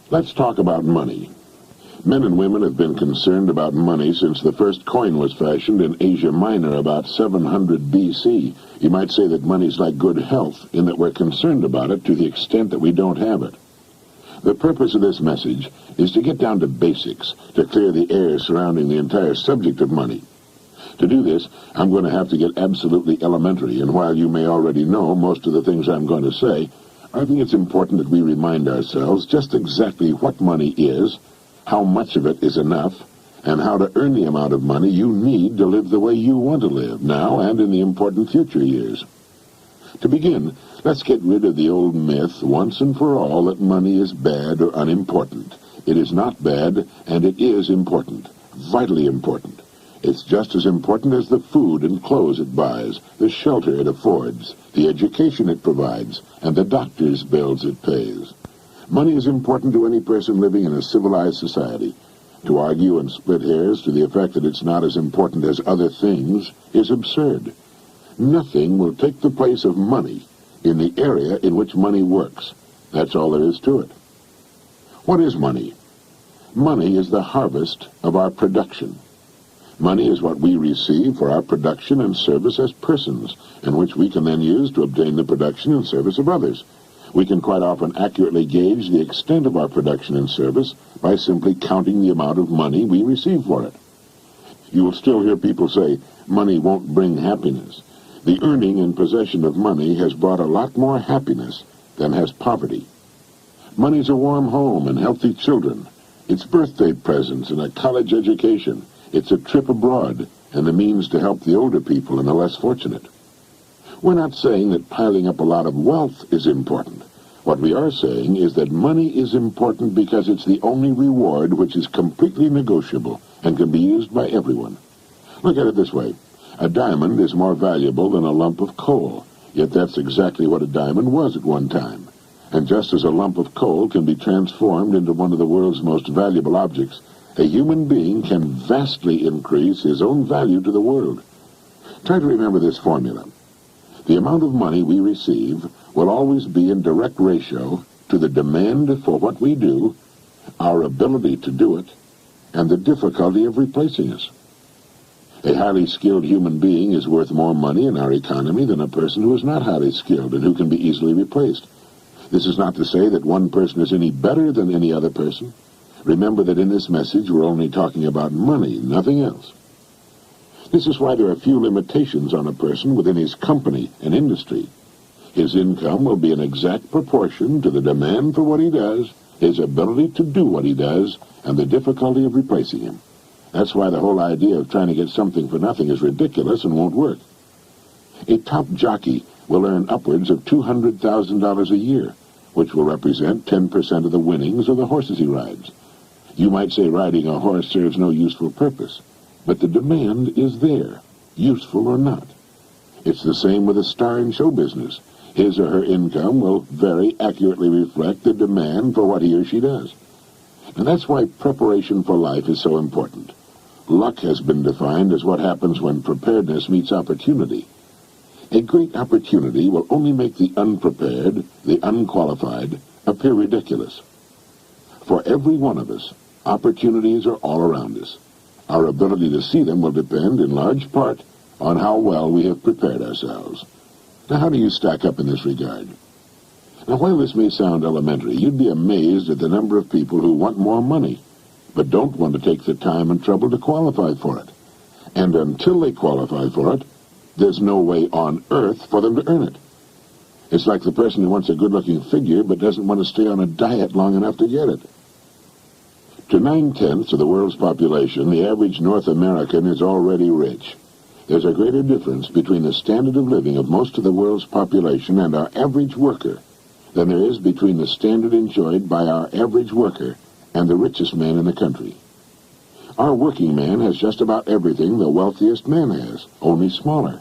Let's talk about money. Men and women have been concerned about money since the first coin was fashioned in Asia Minor about 700 B.C. You might say that money's like good health in that we're concerned about it to the extent that we don't have it. The purpose of this message is to get down to basics, to clear the air surrounding the entire subject of money. To do this, I'm going to have to get absolutely elementary, and while you may already know most of the things I'm going to say, I think it's important that we remind ourselves just exactly what money is, how much of it is enough, and how to earn the amount of money you need to live the way you want to live, now and in the important future years. To begin, let's get rid of the old myth, once and for all, that money is bad or unimportant. It is not bad, and it is important, vitally important. It's just as important as the food and clothes it buys, the shelter it affords, the education it provides, and the doctor's bills it pays. Money is important to any person living in a civilized society. To argue and split hairs to the effect that it's not as important as other things is absurd. Nothing will take the place of money in the area in which money works. That's all there is to it. What is money? Money is the harvest of our production. Money is what we receive for our production and service as persons, and which we can then use to obtain the production and service of others. We can quite often accurately gauge the extent of our production and service by simply counting the amount of money we receive for it. You will still hear people say, money won't bring happiness. The earning and possession of money has brought a lot more happiness than has poverty. Money's a warm home and healthy children. It's birthday presents and a college education. It's a trip abroad and the means to help the older people and the less fortunate. We're not saying that piling up a lot of wealth is important. What we are saying is that money is important because it's the only reward which is completely negotiable and can be used by everyone. Look at it this way. A diamond is more valuable than a lump of coal, yet that's exactly what a diamond was at one time. And just as a lump of coal can be transformed into one of the world's most valuable objects, a human being can vastly increase his own value to the world. Try to remember this formula. The amount of money we receive will always be in direct ratio to the demand for what we do, our ability to do it, and the difficulty of replacing us. A highly skilled human being is worth more money in our economy than a person who is not highly skilled and who can be easily replaced. This is not to say that one person is any better than any other person. Remember that in this message we're only talking about money, nothing else. This is why there are few limitations on a person within his company and industry. His income will be an exact proportion to the demand for what he does, his ability to do what he does, and the difficulty of replacing him. That's why the whole idea of trying to get something for nothing is ridiculous and won't work. A top jockey will earn upwards of $200,000 a year, which will represent 10% of the winnings of the horses he rides. You might say riding a horse serves no useful purpose, but the demand is there, useful or not. It's the same with a star in show business. His or her income will very accurately reflect the demand for what he or she does. And that's why preparation for life is so important. Luck has been defined as what happens when preparedness meets opportunity. A great opportunity will only make the unprepared, the unqualified, appear ridiculous. For every one of us, opportunities are all around us. Our ability to see them will depend in large part on how well we have prepared ourselves. Now, how do you stack up in this regard? Now, while this may sound elementary, you'd be amazed at the number of people who want more money, but don't want to take the time and trouble to qualify for it. And until they qualify for it, there's no way on earth for them to earn it. It's like the person who wants a good-looking figure but doesn't want to stay on a diet long enough to get it. To 9/10 of the world's population, the average North American is already rich. There's a greater difference between the standard of living of most of the world's population and our average worker than there is between the standard enjoyed by our average worker and the richest man in the country. Our working man has just about everything the wealthiest man has, only smaller.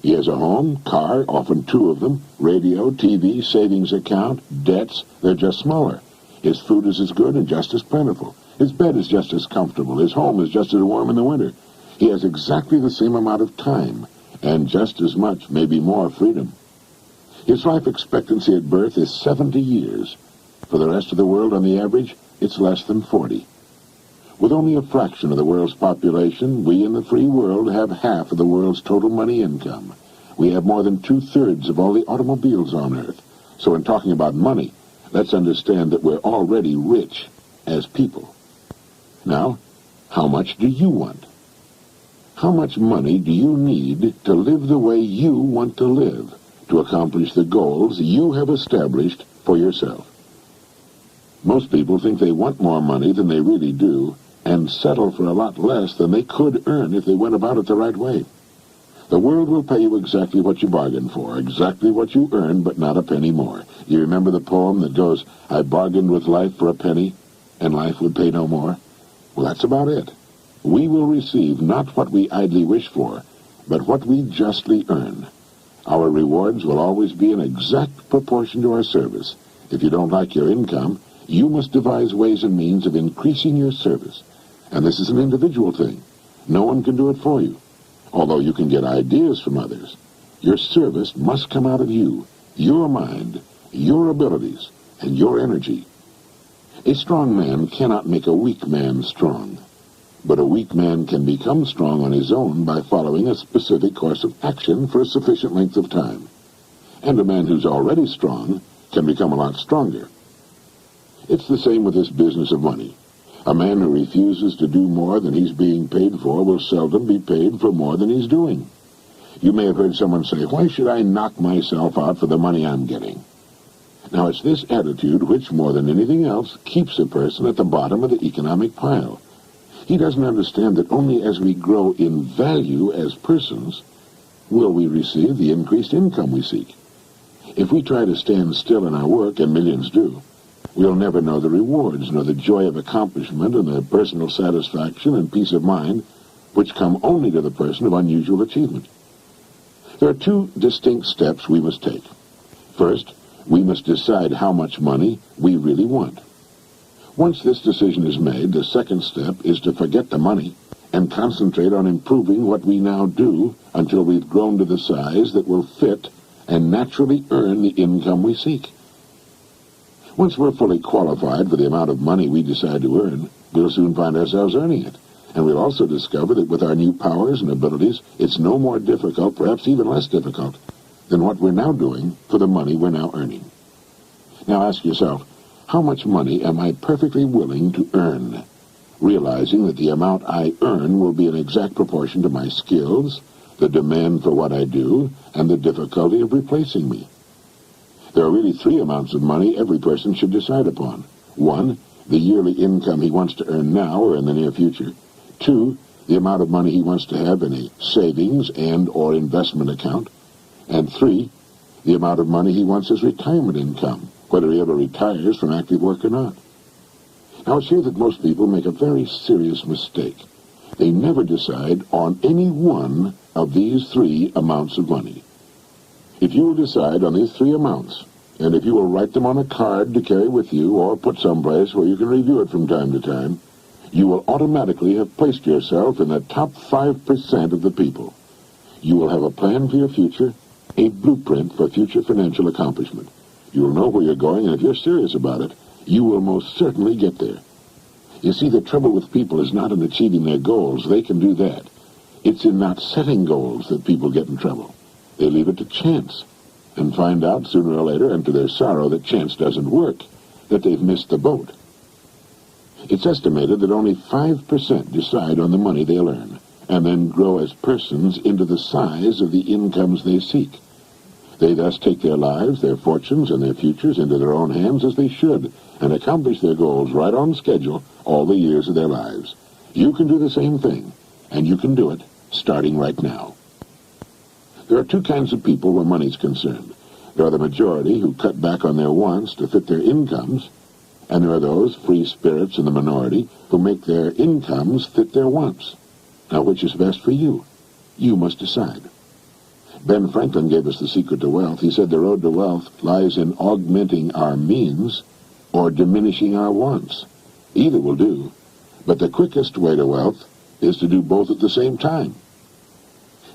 He has a home, car, often two of them, radio, TV, savings account, debts. They're just smaller. His food is as good and just as plentiful. His bed is just as comfortable. His home is just as warm in the winter. He has exactly the same amount of time and just as much, maybe more, freedom. His life expectancy at birth is 70 years. For the rest of the world, on the average, it's less than 40. With only a fraction of the world's population, we in the free world have half of the world's total money income. We have more than 2/3 of all the automobiles on Earth. So in talking about money, let's understand that we're already rich as people. Now, how much do you want? How much money do you need to live the way you want to live, to accomplish the goals you have established for yourself? Most people think they want more money than they really do, and settle for a lot less than they could earn if they went about it the right way. The world will pay you exactly what you bargained for, exactly what you earned, but not a penny more. You remember the poem that goes, "I bargained with life for a penny, and life would pay no more"? Well, that's about it. We will receive not what we idly wish for, but what we justly earn. Our rewards will always be in exact proportion to our service. If you don't like your income, you must devise ways and means of increasing your service. And this is an individual thing. No one can do it for you. Although you can get ideas from others, your service must come out of you, your mind, your abilities, and your energy. A strong man cannot make a weak man strong, but a weak man can become strong on his own by following a specific course of action for a sufficient length of time. And a man who's already strong can become a lot stronger. It's the same with this business of money. A man who refuses to do more than he's being paid for will seldom be paid for more than he's doing. You may have heard someone say, "Why should I knock myself out for the money I'm getting?" Now, it's this attitude which, more than anything else, keeps a person at the bottom of the economic pile. He doesn't understand that only as we grow in value as persons will we receive the increased income we seek. If we try to stand still in our work, and millions do, we'll never know the rewards, nor the joy of accomplishment and the personal satisfaction and peace of mind which come only to the person of unusual achievement. There are two distinct steps we must take. First, we must decide how much money we really want. Once this decision is made, the second step is to forget the money and concentrate on improving what we now do until we've grown to the size that will fit and naturally earn the income we seek. Once we're fully qualified for the amount of money we decide to earn, we'll soon find ourselves earning it. And we'll also discover that with our new powers and abilities, it's no more difficult, perhaps even less difficult, than what we're now doing for the money we're now earning. Now ask yourself, how much money am I perfectly willing to earn, realizing that the amount I earn will be in exact proportion to my skills, the demand for what I do, and the difficulty of replacing me? There are really three amounts of money every person should decide upon. One, the yearly income he wants to earn now or in the near future. Two, the amount of money he wants to have in a savings and or investment account. And three, the amount of money he wants as retirement income, whether he ever retires from active work or not. Now it's here that most people make a very serious mistake. They never decide on any one of these three amounts of money. If you will decide on these three amounts, and if you will write them on a card to carry with you or put someplace where you can review it from time to time, you will automatically have placed yourself in the top 5% of the people. You will have a plan for your future, a blueprint for future financial accomplishment. You will know where you're going, and if you're serious about it, you will most certainly get there. You see, the trouble with people is not in achieving their goals. They can do that. It's in not setting goals that people get in trouble. They leave it to chance and find out sooner or later, and to their sorrow, that chance doesn't work, that they've missed the boat. It's estimated that only 5% decide on the money they'll earn, and then grow as persons into the size of the incomes they seek. They thus take their lives, their fortunes, and their futures into their own hands as they should, and accomplish their goals right on schedule all the years of their lives. You can do the same thing, and you can do it starting right now. There are two kinds of people where money's concerned. There are the majority who cut back on their wants to fit their incomes, and there are those free spirits in the minority who make their incomes fit their wants. Now, which is best for you? You must decide. Ben Franklin gave us the secret to wealth. He said the road to wealth lies in augmenting our means or diminishing our wants. Either will do, but the quickest way to wealth is to do both at the same time.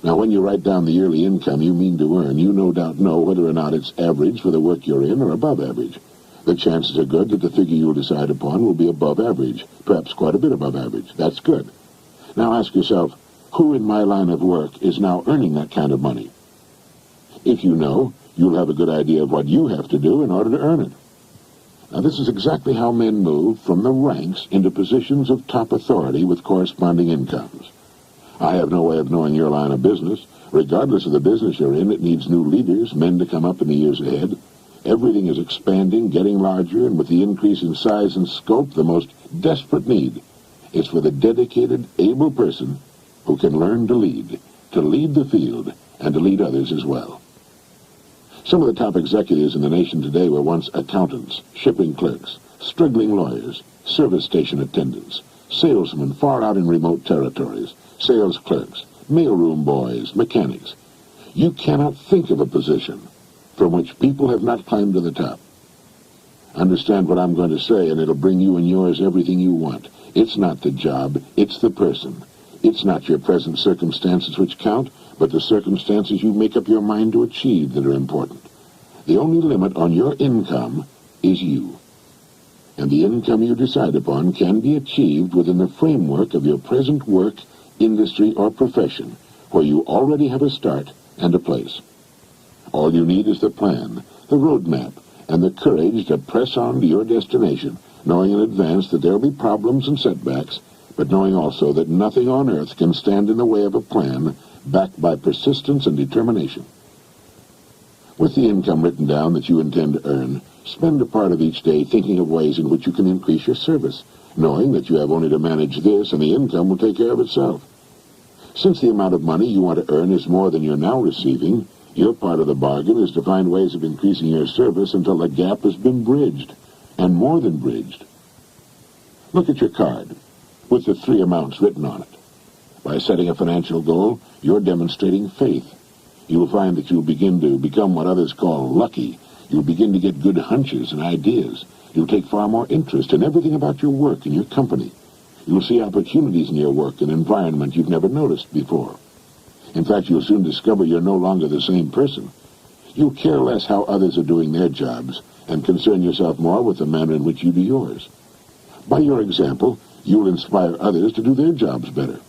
Now, when you write down the yearly income you mean to earn, you no doubt know whether or not it's average for the work you're in or above average. The chances are good that the figure you'll decide upon will be above average, perhaps quite a bit above average. That's good. Now ask yourself, who in my line of work is now earning that kind of money? If you know, you'll have a good idea of what you have to do in order to earn it. Now, this is exactly how men move from the ranks into positions of top authority with corresponding incomes. I have no way of knowing your line of business. Regardless of the business you're in, it needs new leaders, men to come up in the years ahead. Everything is expanding, getting larger, and with the increase in size and scope, the most desperate need is for the dedicated, able person who can learn to lead the field, and to lead others as well. Some of the top executives in the nation today were once accountants, shipping clerks, struggling lawyers, service station attendants, salesmen far out in remote territories, sales clerks, mailroom boys, mechanics. You cannot think of a position from which people have not climbed to the top. Understand what I'm going to say, and it'll bring you and yours everything you want. It's not the job, it's the person. It's not your present circumstances which count, but the circumstances you make up your mind to achieve that are important. The only limit on your income is you. And the income you decide upon can be achieved within the framework of your present work, industry, or profession, where you already have a start and a place. All you need is the plan, the roadmap, and the courage to press on to your destination, knowing in advance that there will be problems and setbacks, but knowing also that nothing on earth can stand in the way of a plan backed by persistence and determination. With the income written down that you intend to earn, spend a part of each day thinking of ways in which you can increase your service, knowing that you have only to manage this and the income will take care of itself. Since the amount of money you want to earn is more than you're now receiving, your part of the bargain is to find ways of increasing your service until the gap has been bridged, and more than bridged. Look at your card, with the 3 amounts written on it. By setting a financial goal, you're demonstrating faith. You'll find that you'll begin to become what others call lucky. You'll begin to get good hunches and ideas. You'll take far more interest in everything about your work and your company. You'll see opportunities in your work and environment you've never noticed before. In fact, you'll soon discover you're no longer the same person. You'll care less how others are doing their jobs and concern yourself more with the manner in which you do yours. By your example, you'll inspire others to do their jobs better.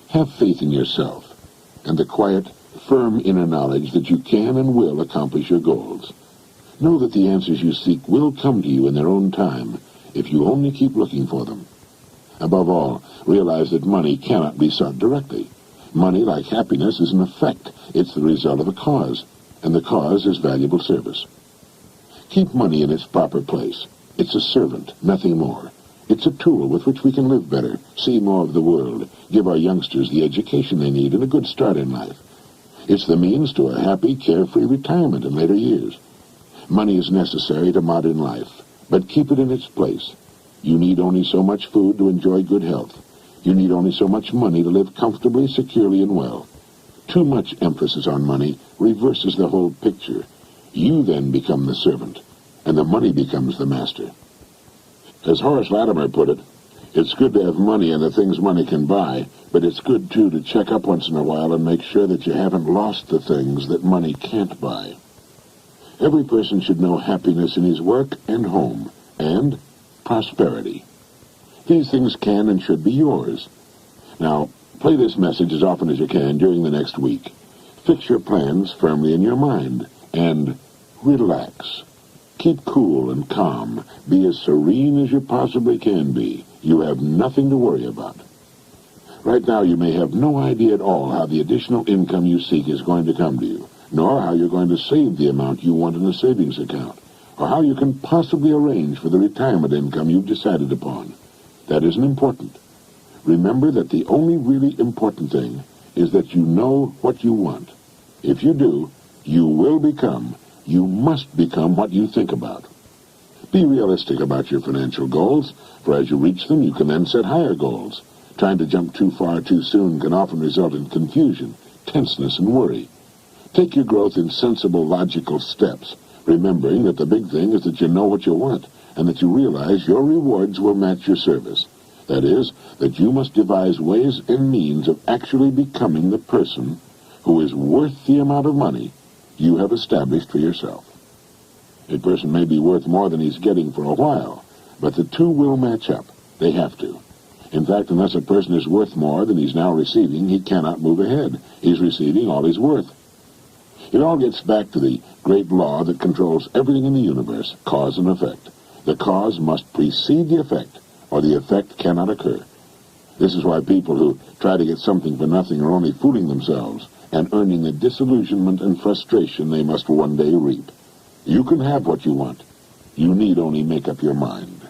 Have faith in yourself and the quiet, firm inner knowledge that you can and will accomplish your goals. Know that the answers you seek will come to you in their own time if you only keep looking for them. Above all, realize that money cannot be sought directly. Money, like happiness, is an effect. It's the result of a cause, and the cause is valuable service. Keep money in its proper place. It's a servant, nothing more. It's a tool with which we can live better, see more of the world, give our youngsters the education they need and a good start in life. It's the means to a happy, carefree retirement in later years. Money is necessary to modern life, but keep it in its place. You need only so much food to enjoy good health. You need only so much money to live comfortably, securely, and well. Too much emphasis on money reverses the whole picture. You then become the servant, and the money becomes the master. As Horace Latimer put it, it's good to have money and the things money can buy, but it's good, too, to check up once in a while and make sure that you haven't lost the things that money can't buy. Every person should know happiness in his work and home, and prosperity. These things can and should be yours. Now, play this message as often as you can during the next week. Fix your plans firmly in your mind, and relax. Keep cool and calm. Be as serene as you possibly can be. You have nothing to worry about. Right now, you may have no idea at all how the additional income you seek is going to come to you, nor how you're going to save the amount you want in a savings account, or how you can possibly arrange for the retirement income you've decided upon. That isn't important. Remember that the only really important thing is that you know what you want. If you do, you will become, you must become what you think about. Be realistic about your financial goals, for as you reach them, you can then set higher goals. Trying to jump too far too soon can often result in confusion, tenseness, and worry. Take your growth in sensible, logical steps, remembering that the big thing is that you know what you want, and that you realize your rewards will match your service. That is, that you must devise ways and means of actually becoming the person who is worth the amount of money you have established for yourself. A person may be worth more than he's getting for a while, but the two will match up. They have to. In fact, unless a person is worth more than he's now receiving, he cannot move ahead. He's receiving all he's worth. It all gets back to the great law that controls everything in the universe, cause and effect. The cause must precede the effect, or the effect cannot occur. This is why people who try to get something for nothing are only fooling themselves and earning the disillusionment and frustration they must one day reap. You can have what you want. You need only make up your mind.